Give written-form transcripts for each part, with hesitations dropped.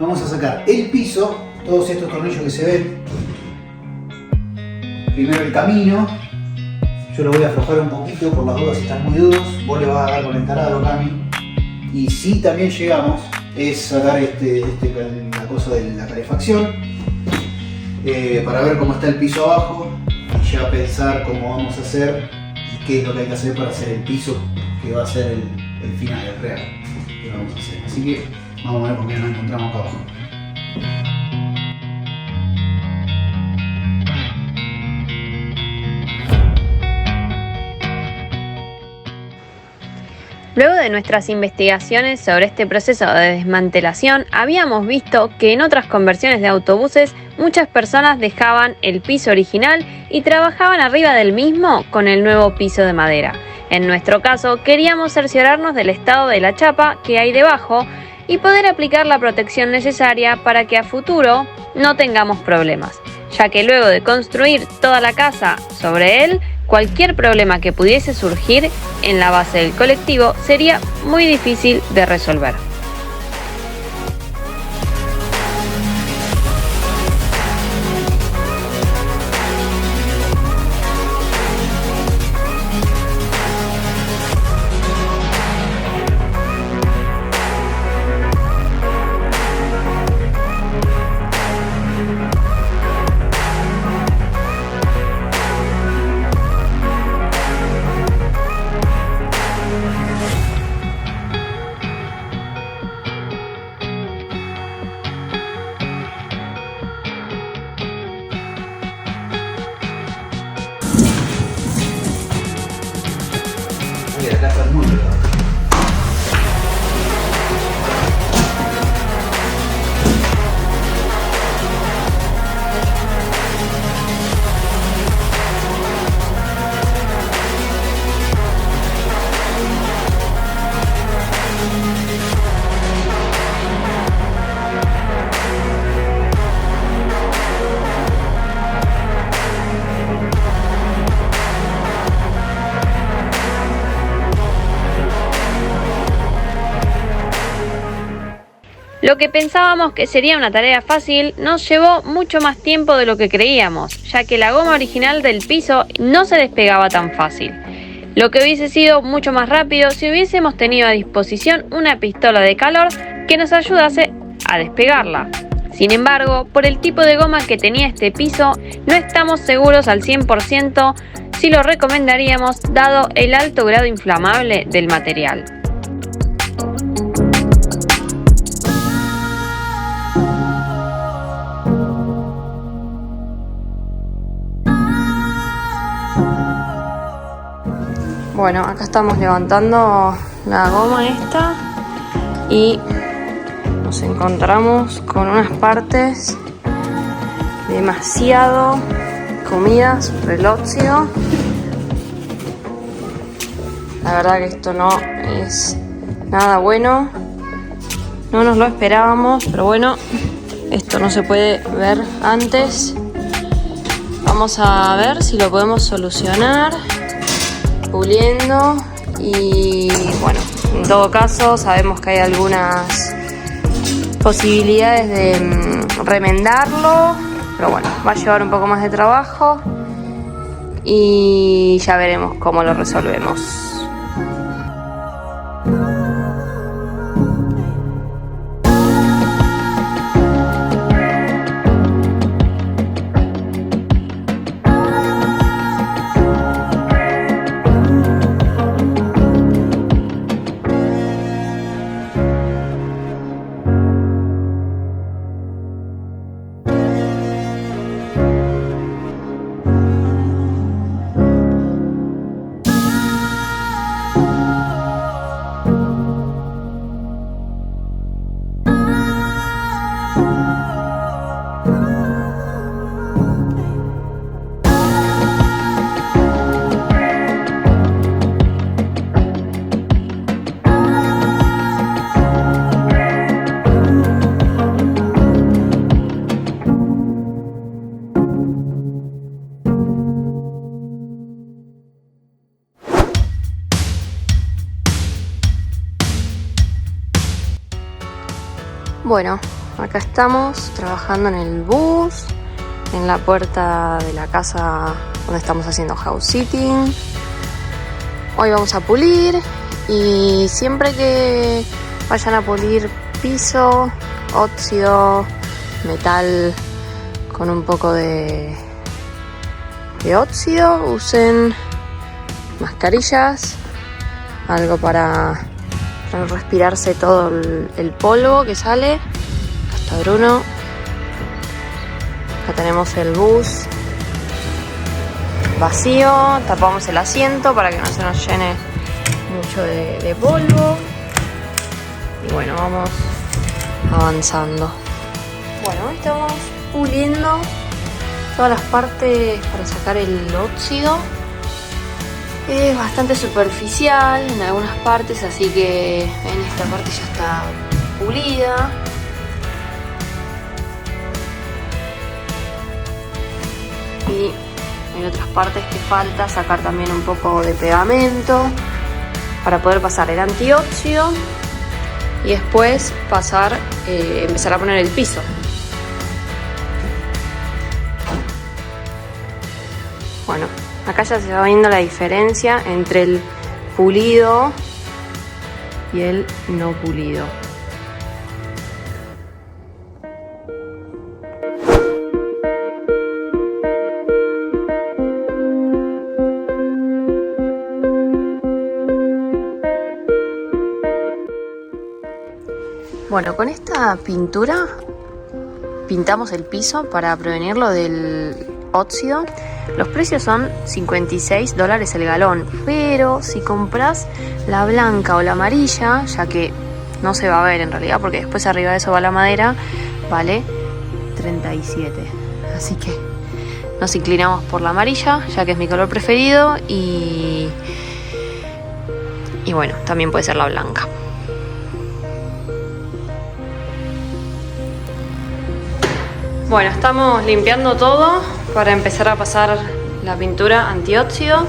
vamos a sacar el piso, todos estos tornillos que se ven. Primero el camino, yo lo voy a aflojar un poquito por las dudas si están muy duros. Vos le vas a dar con el taladro, Cami. Y si también llegamos, es sacar la cosa de la calefacción, para ver cómo está el piso abajo y ya pensar cómo vamos a hacer y qué es lo que hay que hacer para hacer el piso, que va a ser el final, el real que vamos a hacer. Así que vamos a ver por qué nos encontramos acá abajo. Luego de nuestras investigaciones sobre este proceso de desmantelación, habíamos visto que en otras conversiones de autobuses muchas personas dejaban el piso original y trabajaban arriba del mismo con el nuevo piso de madera. En nuestro caso, queríamos cerciorarnos del estado de la chapa que hay debajo y poder aplicar la protección necesaria para que a futuro no tengamos problemas, ya que luego de construir toda la casa sobre él, cualquier problema que pudiese surgir en la base del colectivo sería muy difícil de resolver. Acá está muy pegado. Lo que pensábamos que sería una tarea fácil nos llevó mucho más tiempo de lo que creíamos, ya que la goma original del piso no se despegaba tan fácil. Lo que hubiese sido mucho más rápido si hubiésemos tenido a disposición una pistola de calor que nos ayudase a despegarla. Sin embargo, por el tipo de goma que tenía este piso, no estamos seguros al 100% si lo recomendaríamos dado el alto grado inflamable del material. Bueno, acá estamos levantando la goma esta y nos encontramos con unas partes demasiado comidas por el óxido. La verdad que esto no es nada bueno, no nos lo esperábamos, pero bueno, esto no se puede ver antes. Vamos a ver si lo podemos solucionar puliendo y bueno, en todo caso sabemos que hay algunas posibilidades de remendarlo, pero bueno, va a llevar un poco más de trabajo y ya veremos cómo lo resolvemos. Bueno, acá estamos trabajando en el bus, en la puerta de la casa donde estamos haciendo house sitting. Hoy vamos a pulir y siempre que vayan a pulir piso, óxido, metal con un poco de óxido, usen mascarillas, algo para no respirarse todo el polvo que sale. Acá está Bruno. Acá tenemos el bus vacío, tapamos el asiento para que no se nos llene mucho de polvo. Y bueno, vamos avanzando. Bueno, hoy estamos puliendo todas las partes para sacar el óxido. Es bastante superficial en algunas partes, así que en esta parte ya está pulida. Y en otras partes que falta sacar también un poco de pegamento para poder pasar el antióxido y después empezar a poner el piso. Bueno, acá ya se va viendo la diferencia entre el pulido y el no pulido. Bueno, con esta pintura pintamos el piso para prevenirlo del óxido. Los precios son $56 el galón, pero si compras la blanca o la amarilla, ya que no se va a ver en realidad porque después arriba de eso va la madera, vale 37. Así que nos inclinamos por la amarilla, ya que es mi color preferido, y bueno, también puede ser la blanca. Bueno, estamos limpiando todo para empezar a pasar la pintura antióxido.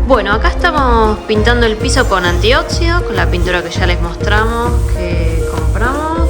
Bueno, acá estamos pintando el piso con antióxido, con la pintura que ya les mostramos que compramos.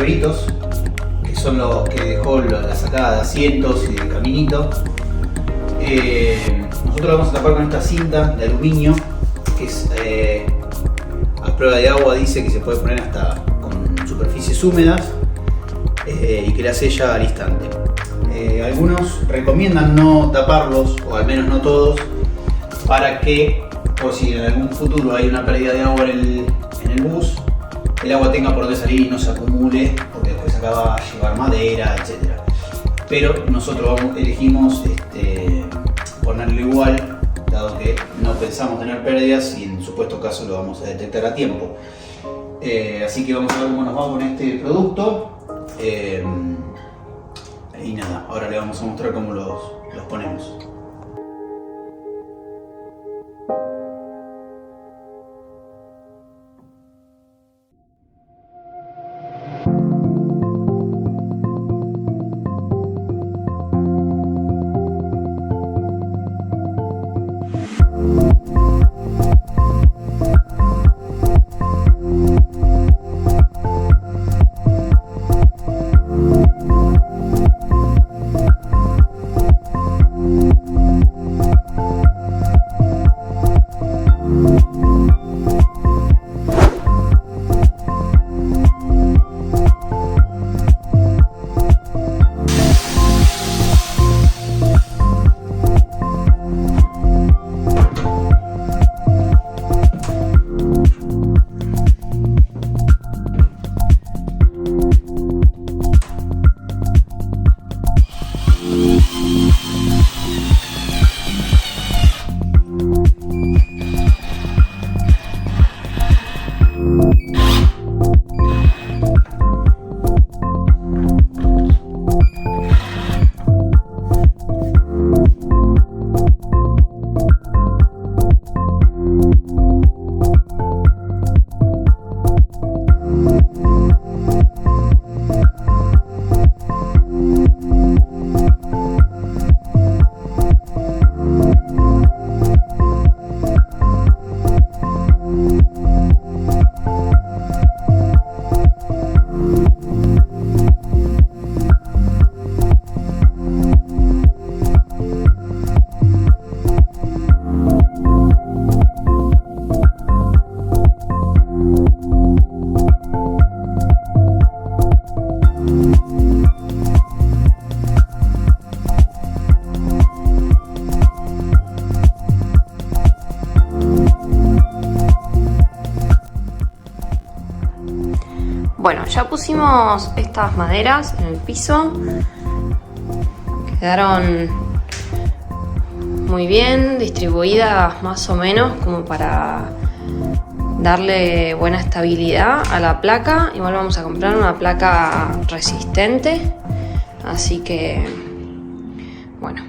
agujeritos, que son los que dejó la sacada de asientos y de caminito. Nosotros lo vamos a tapar con esta cinta de aluminio, que es a prueba de agua, dice que se puede poner hasta con superficies húmedas y que la sella al instante. Algunos recomiendan no taparlos, o al menos no todos, para que, por si en algún futuro hay una pérdida de agua en el bus, el agua tenga por dónde salir y no se acumule, porque después acaba a llevar madera, etc. Pero nosotros elegimos ponerlo igual, dado que no pensamos tener pérdidas y en supuesto caso lo vamos a detectar a tiempo. Así que vamos a ver cómo nos va con este producto. Y nada, ahora le vamos a mostrar cómo los ponemos. Bueno, ya pusimos estas maderas en el piso. Quedaron muy bien distribuidas, más o menos, como para darle buena estabilidad a la placa. Igual vamos a comprar una placa resistente, así que bueno.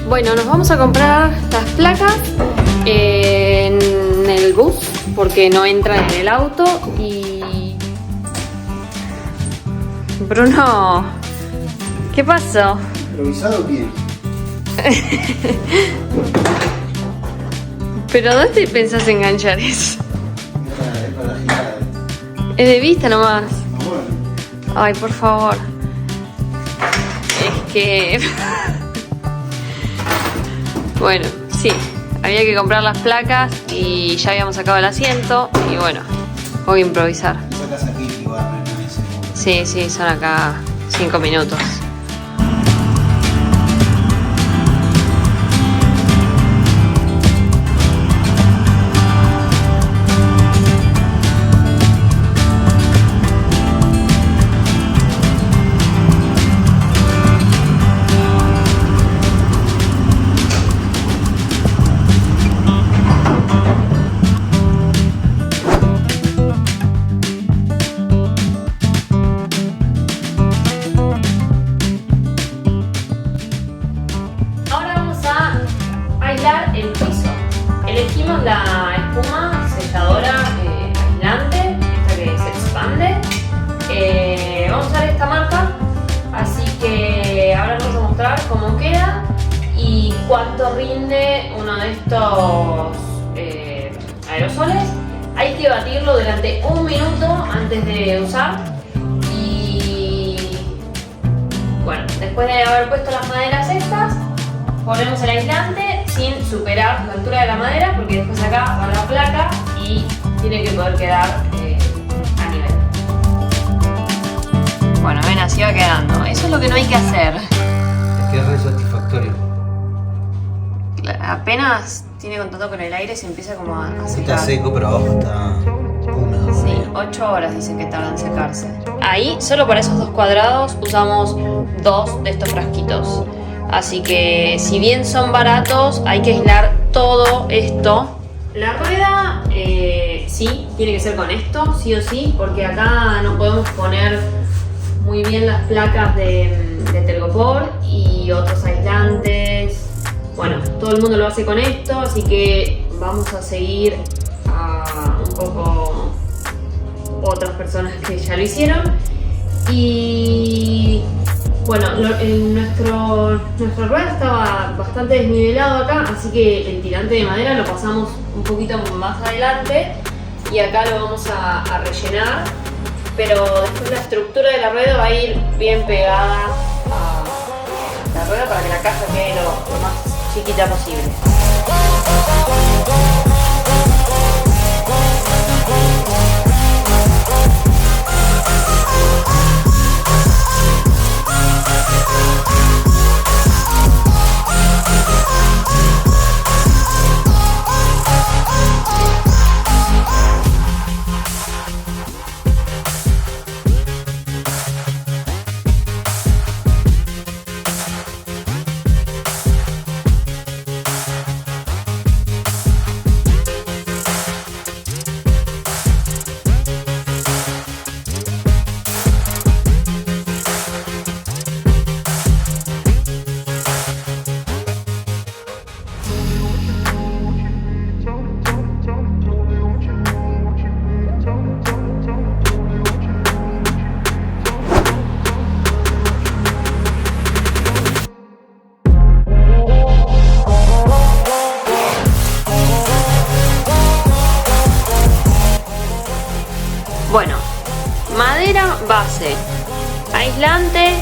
Bueno, nos vamos a comprar las placas en el bus porque no entran en el auto. Y Bruno, ¿qué pasó? ¿Improvisado bien? ¿Pero dónde pensás enganchar eso? Es para la girada. Es de vista nomás. Ah, bueno. Ay, por favor. Es que... Bueno, sí, había que comprar las placas y ya habíamos sacado el asiento y bueno, voy a improvisar. Esa casa aquí igual no es ese. Sí, son acá 5 minutos. cuánto rinde uno de estos aerosoles. Hay que batirlo durante 1 minuto antes de usar. Y bueno, después de haber puesto las maderas estas, ponemos el aislante sin superar la altura de la madera, porque después acá va la placa y tiene que poder quedar a nivel. Bueno, ven, así va quedando. Eso es lo que no hay que hacer. Es que es re satisfactorio. Apenas tiene contacto con el aire se empieza como a secar. Está seco, pero abajo está húmedo. Sí, 8 horas dicen que tarda en secarse. Ahí, solo para esos 2 cuadrados, usamos 2 de estos frasquitos. Así que, si bien son baratos, hay que aislar todo esto. La rueda, sí, tiene que ser con esto, sí o sí, porque acá no podemos poner muy bien las placas de telgopor y otros aislantes. Bueno, todo el mundo lo hace con esto, así que vamos a seguir a un poco otras personas que ya lo hicieron. Y bueno, nuestra rueda estaba bastante desnivelado acá, así que el tirante de madera lo pasamos un poquito más adelante y acá lo vamos a rellenar, pero después la estructura de la rueda va a ir bien pegada a la rueda para que la caja quede lo más chiquita posible. Bueno, madera base, aislante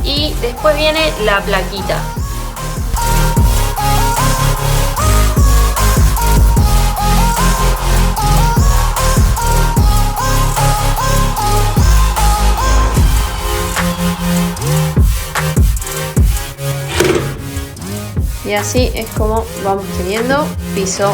y después viene la plaquita. Y así es como vamos teniendo piso.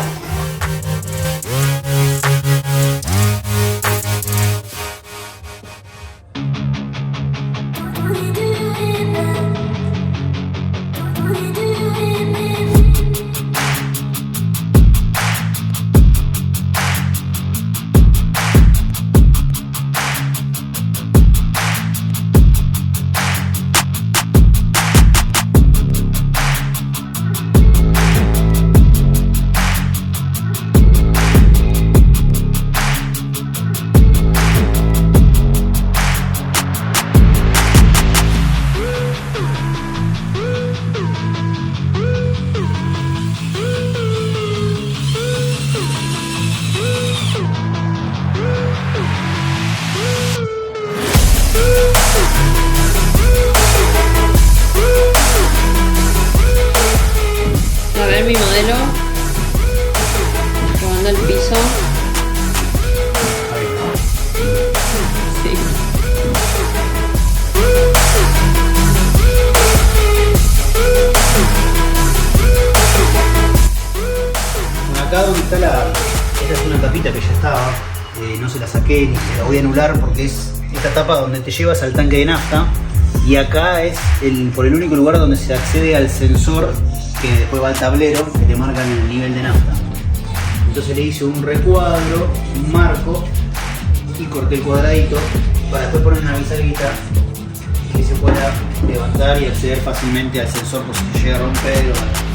A ver mi modelo, probando el piso. Sí. Bueno, acá donde está esta es una tapita que ya estaba, no se la saqué ni se la voy a anular porque es esta tapa donde te llevas al tanque de nafta, y acá es por el único lugar donde se accede al sensor que después va al tablero que te marcan el nivel de nafta. Entonces le hice un recuadro, un marco, y corté el cuadradito para después poner una bisagrita que se pueda levantar y acceder fácilmente al sensor por si se llega a romper o...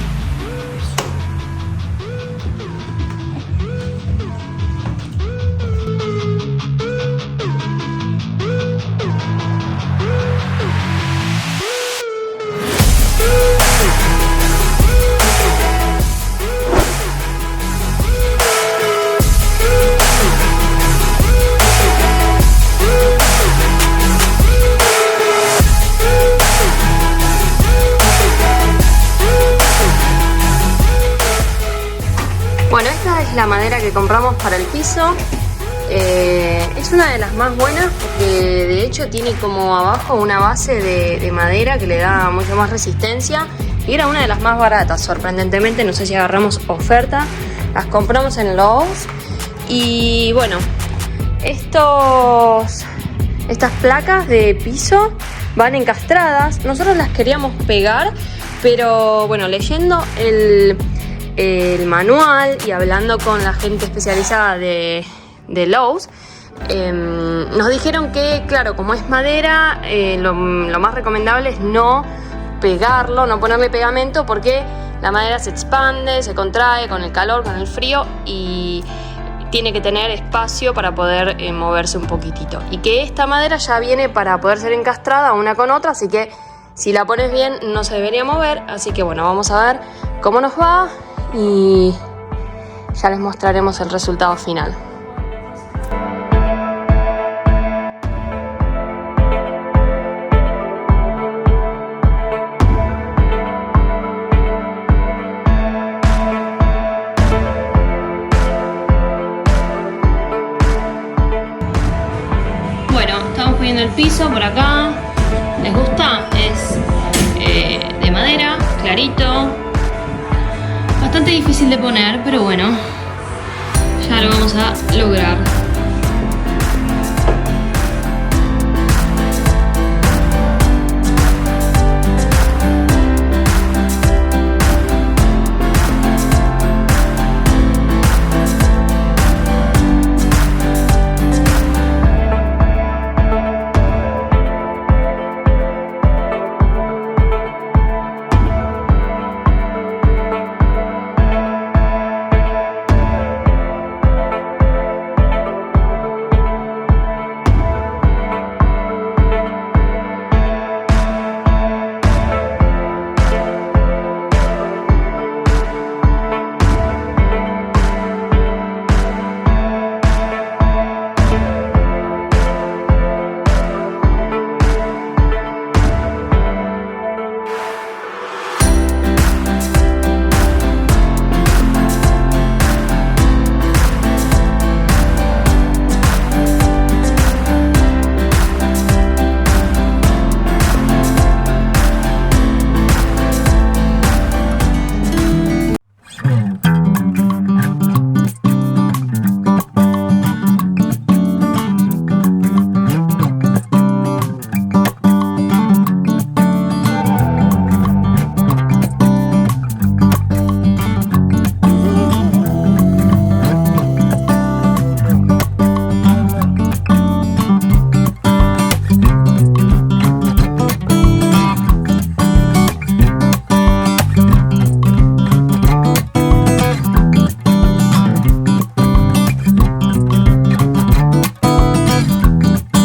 la madera que compramos para el piso. Es una de las más buenas porque de hecho tiene como abajo una base de madera que le da mucho más resistencia y era una de las más baratas, sorprendentemente. No sé si agarramos oferta, las compramos en Lowe's. Y bueno, estas placas de piso van encastradas. Nosotros las queríamos pegar, pero bueno, leyendo el manual y hablando con la gente especializada de Lowe's, nos dijeron que, claro, como es madera, lo más recomendable es no pegarlo, no ponerle pegamento, porque la madera se expande, se contrae con el calor, con el frío, y tiene que tener espacio para poder moverse un poquitito. Y que esta madera ya viene para poder ser encastrada una con otra, así que si la pones bien no se debería mover. Así que bueno, vamos a ver cómo nos va y ya les mostraremos el resultado final. Poniendo el piso por acá. ¿Les gusta? Es de madera, clarito, bastante difícil de poner, pero bueno, ya lo vamos a lograr.